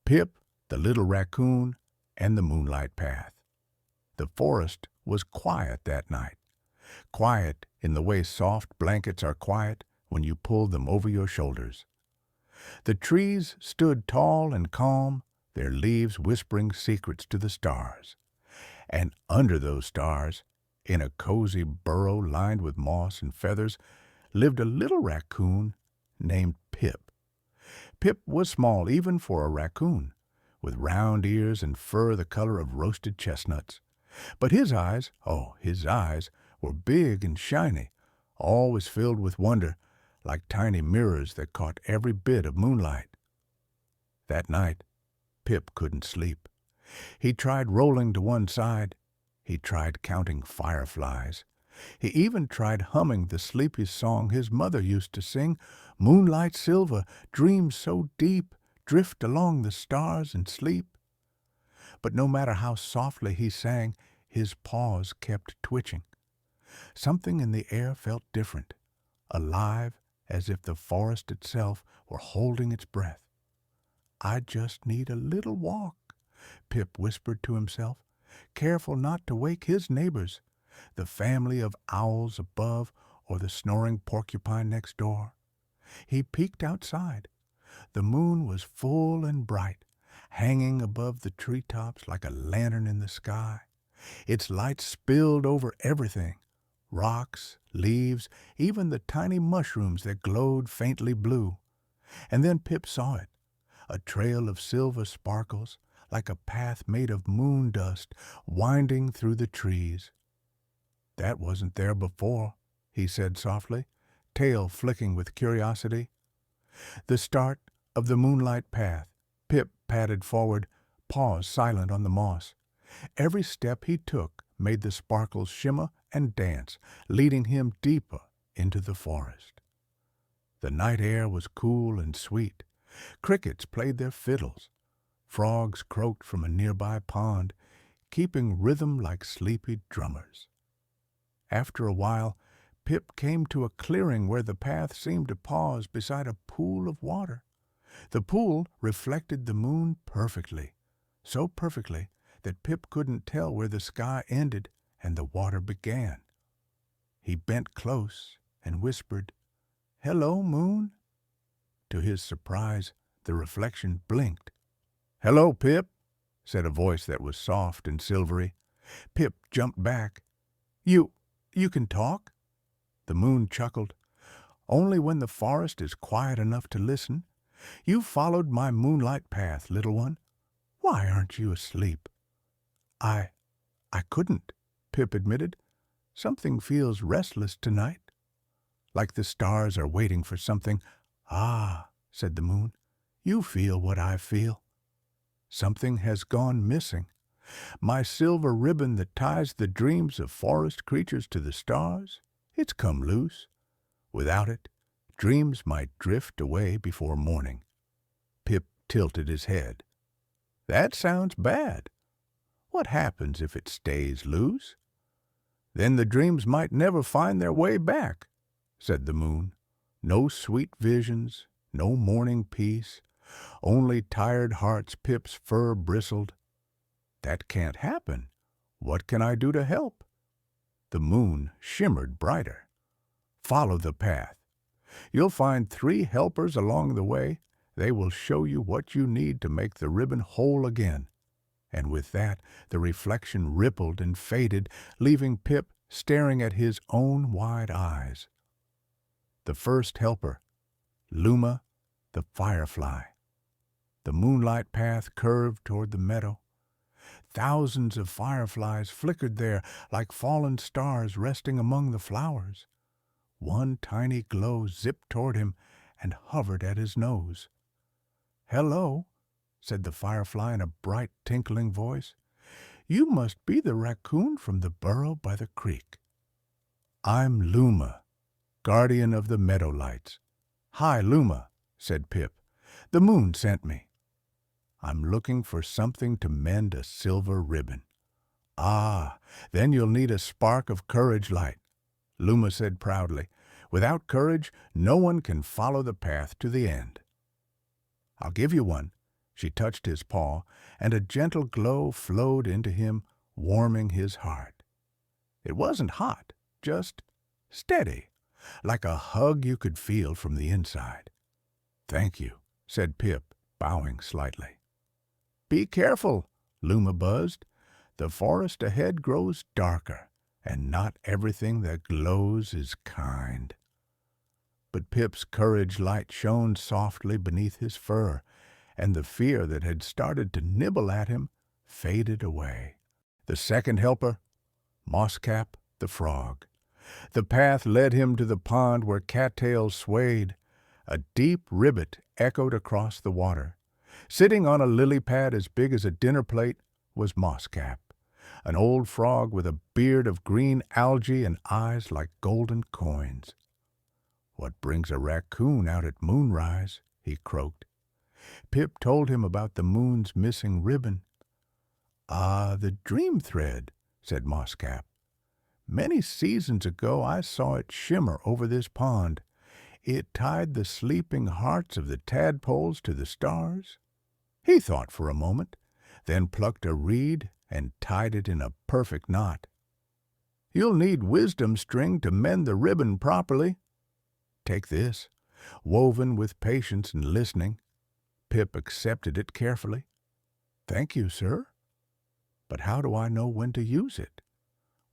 Pip, the Little Raccoon, and the Moonlight Path. The forest was quiet that night. Quiet in the way soft blankets are quiet when you pull them over your shoulders. The trees stood tall and calm, their leaves whispering secrets to the stars. And under those stars, in a cozy burrow lined with moss and feathers, lived a little raccoon named Pip. Pip was small even for a raccoon, with round ears and fur the color of roasted chestnuts. But his eyes, were big and shiny, always filled with wonder, like tiny mirrors that caught every bit of moonlight. That night, Pip couldn't sleep. He tried rolling to one side. He tried counting fireflies. He even tried humming the sleepy song his mother used to sing, "Moonlight silver, dream so deep, drift along the stars and sleep." But no matter how softly he sang, his paws kept twitching. Something in the air felt different, alive, as if the forest itself were holding its breath. "I just need a little walk," Pip whispered to himself, careful not to wake his neighbors, the family of owls above or the snoring porcupine next door. He peeked outside. The moon was full and bright, hanging above the treetops like a lantern in the sky. Its light spilled over everything, rocks, leaves, even the tiny mushrooms that glowed faintly blue. And then Pip saw it, a trail of silver sparkles, like a path made of moon dust, winding through the trees. "That wasn't there before," he said softly, tail flicking with curiosity. The start of the Moonlight Path. Pip padded forward, paws silent on the moss. Every step he took made the sparkles shimmer and dance, leading him deeper into the forest. The night air was cool and sweet. Crickets played their fiddles. Frogs croaked from a nearby pond, keeping rhythm like sleepy drummers. After a while, Pip came to a clearing where the path seemed to pause beside a pool of water. The pool reflected the moon perfectly, so perfectly that Pip couldn't tell where the sky ended and the water began. He bent close and whispered, "Hello, moon." To his surprise, the reflection blinked. "Hello, Pip," said a voice that was soft and silvery. Pip jumped back. You can talk?" The moon chuckled. "Only when the forest is quiet enough to listen. You followed my moonlight path, little one. Why aren't you asleep?" I couldn't," Pip admitted. "Something feels restless tonight. Like the stars are waiting for something." "Ah," said the moon, "you feel what I feel. Something has gone missing. My silver ribbon that ties the dreams of forest creatures to the stars, it's come loose. Without it, dreams might drift away before morning." Pip tilted his head. "That sounds bad. What happens if it stays loose?" "Then the dreams might never find their way back," said the moon. "No sweet visions, no morning peace, only tired hearts." Pip's fur bristled. "That can't happen. What can I do to help?" The moon shimmered brighter. "Follow the path. You'll find 3 helpers along the way. They will show you what you need to make the ribbon whole again." And with that, the reflection rippled and faded, leaving Pip staring at his own wide eyes. The first helper, Luma, the firefly. The moonlight path curved toward the meadow. Thousands of fireflies flickered there like fallen stars resting among the flowers. One tiny glow zipped toward him and hovered at his nose. "Hello," said the firefly in a bright, tinkling voice. "You must be the raccoon from the burrow by the creek." "I'm Luma, guardian of the meadow lights." "Hi, Luma," said Pip. "The moon sent me." "I'm looking for something to mend a silver ribbon." "Ah, then you'll need a spark of courage light," Luma said proudly. "Without courage, no one can follow the path to the end." "I'll give you one. She touched his paw, and a gentle glow flowed into him, warming his heart. It wasn't hot, just steady, like a hug you could feel from the inside. "Thank you," said Pip, bowing slightly. "Be careful," Luma buzzed. "The forest ahead grows darker, and not everything that glows is kind." But Pip's courage light shone softly beneath his fur, and the fear that had started to nibble at him faded away. The second helper, Mosscap the frog. The path led him to the pond where cattails swayed. A deep ribbit echoed across the water. Sitting on a lily pad as big as a dinner plate was Mosscap, an old frog with a beard of green algae and eyes like golden coins. "What brings a raccoon out at moonrise?" he croaked. Pip told him about the moon's missing ribbon. "Ah, the dream thread," said Mosscap. "Many seasons ago I saw it shimmer over this pond. It tied the sleeping hearts of the tadpoles to the stars." He thought for a moment, then plucked a reed and tied it in a perfect knot. "You'll need wisdom string to mend the ribbon properly. Take this." Woven with patience and listening, Pip accepted it carefully. "Thank you, sir. But how do I know when to use it?"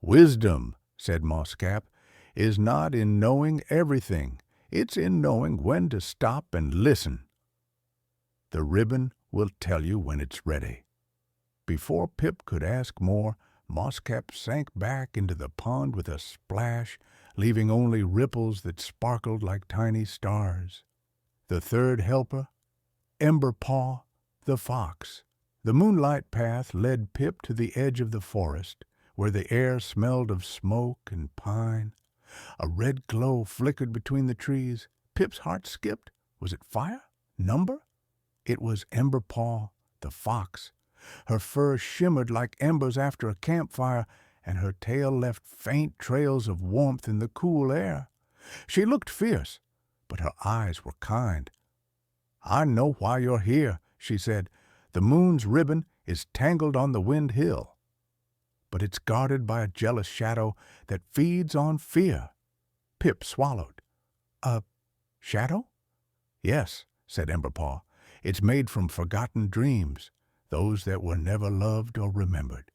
"Wisdom," said Mosscap, "is not in knowing everything. It's in knowing when to stop and listen. The ribbon will tell you when it's ready." Before Pip could ask more, Mosscap sank back into the pond with a splash, leaving only ripples that sparkled like tiny stars. The third helper, Emberpaw the fox. The Moonlight Path led Pip to the edge of the forest, where the air smelled of smoke and pine. A red glow flickered between the trees. Pip's heart skipped. Was it fire? Number? It was Emberpaw the fox. Her fur shimmered like embers after a campfire, and her tail left faint trails of warmth in the cool air. She looked fierce, but her eyes were kind. "I know why you're here," she said. "The moon's ribbon is tangled on the Wind Hill, but it's guarded by a jealous shadow that feeds on fear." Pip swallowed. "A shadow?" "Yes," said Emberpaw. "It's made from forgotten dreams, those that were never loved or remembered.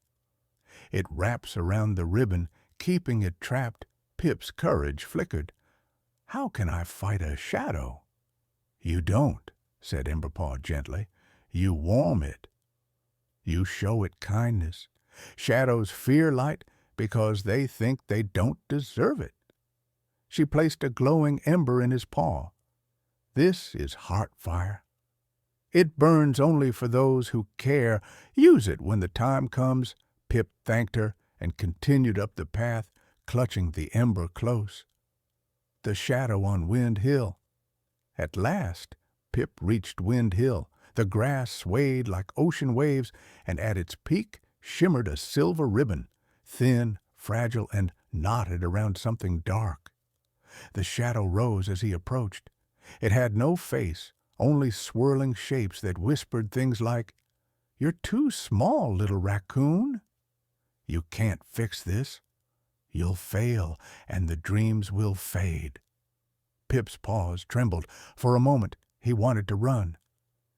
It wraps around the ribbon, keeping it trapped." Pip's courage flickered. "How can I fight a shadow?" "You don't," said Emberpaw gently. "You warm it. You show it kindness. Shadows fear light because they think they don't deserve it." She placed a glowing ember in his paw. "This is heart fire. It burns only for those who care. Use it when the time comes." Pip thanked her and continued up the path, clutching the ember close. The shadow on Wind Hill. At last, Pip reached Wind Hill. The grass swayed like ocean waves, and at its peak shimmered a silver ribbon, thin, fragile, and knotted around something dark. The shadow rose as he approached. It had no face, only swirling shapes that whispered things like, "You're too small, little raccoon. You can't fix this. You'll fail, and the dreams will fade." Pip's paws trembled. For a moment, he wanted to run.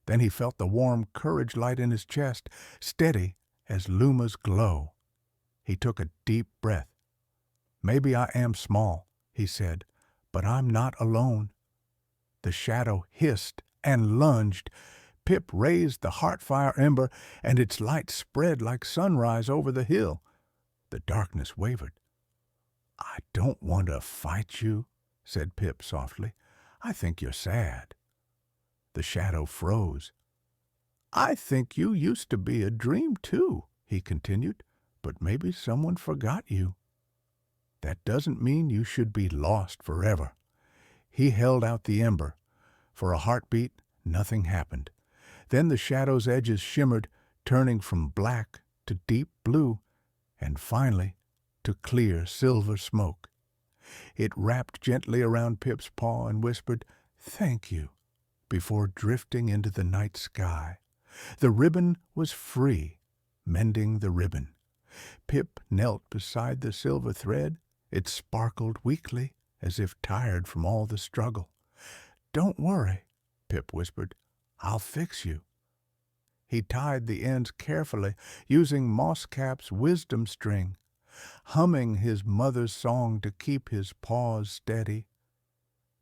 Then he felt the warm courage light in his chest, steady as Luma's glow. He took a deep breath. "Maybe I am small," he said, "but I'm not alone." The shadow hissed and lunged. Pip raised the heart-fire ember, and its light spread like sunrise over the hill. The darkness wavered. "I don't want to fight you," said Pip softly. "I think you're sad." The shadow froze. "I think you used to be a dream, too," he continued, "but maybe someone forgot you. That doesn't mean you should be lost forever." He held out the ember. For a heartbeat, nothing happened. Then the shadow's edges shimmered, turning from black to deep blue, and finally to clear silver smoke. It wrapped gently around Pip's paw and whispered, "Thank you," before drifting into the night sky. The ribbon was free, mending the ribbon. Pip knelt beside the silver thread. It sparkled weakly, as if tired from all the struggle. "Don't worry," Pip whispered. "I'll fix you." He tied the ends carefully, using Mosscap's wisdom string, humming his mother's song to keep his paws steady.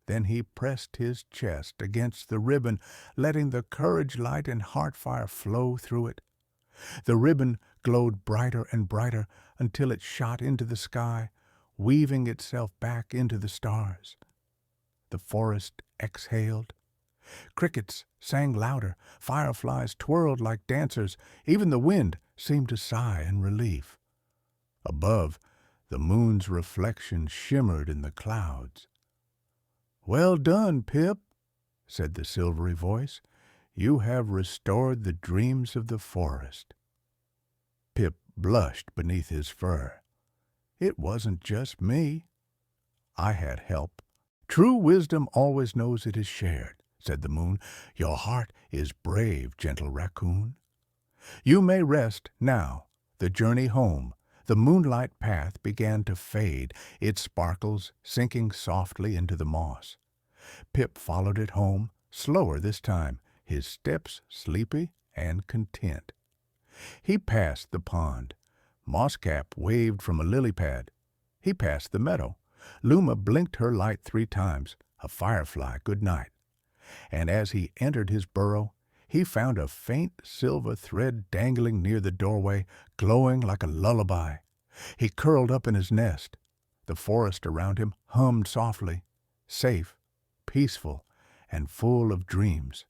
Then he pressed his chest against the ribbon, letting the courage light and heart fire flow through it. The ribbon glowed brighter and brighter until it shot into the sky, weaving itself back into the stars. The forest exhaled. Crickets sang louder, fireflies twirled like dancers, even the wind seemed to sigh in relief. Above, the moon's reflection shimmered in the clouds. "Well done, Pip," said the silvery voice. "You have restored the dreams of the forest." Pip blushed beneath his fur. "It wasn't just me. I had help. True wisdom always knows it is shared," said the moon. "Your heart is brave, gentle raccoon. You may rest now. The journey home, the moonlight path began to fade, its sparkles sinking softly into the moss. Pip followed it home, slower this time, his steps sleepy and content. He passed the pond. Mosscap waved from a lily pad. He passed the meadow. Luma blinked her light 3 times, a firefly good night. And as he entered his burrow, he found a faint silver thread dangling near the doorway, glowing like a lullaby. He curled up in his nest. The forest around him hummed softly, safe, peaceful, and full of dreams.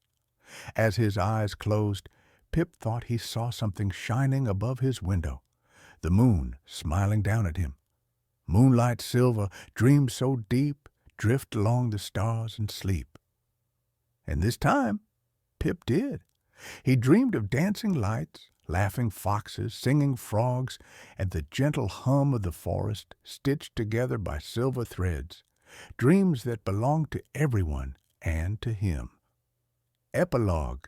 As his eyes closed, Pip thought he saw something shining above his window, the moon smiling down at him. Moonlight silver, dreams so deep, drift along the stars and sleep. And this time, Pip did. He dreamed of dancing lights, laughing foxes, singing frogs, and the gentle hum of the forest stitched together by silver threads, dreams that belonged to everyone and to him. Epilogue.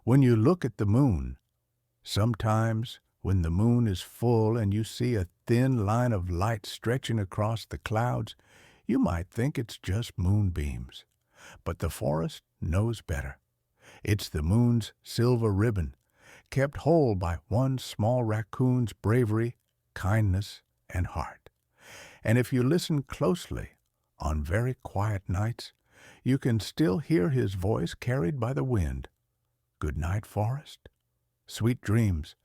When you look at the moon, sometimes when the moon is full and you see a thin line of light stretching across the clouds, you might think it's just moonbeams. But the forest knows better. It's the moon's silver ribbon, kept whole by one small raccoon's bravery, kindness, and heart. And if you listen closely, on very quiet nights, you can still hear his voice carried by the wind. Good night, forest. Sweet dreams.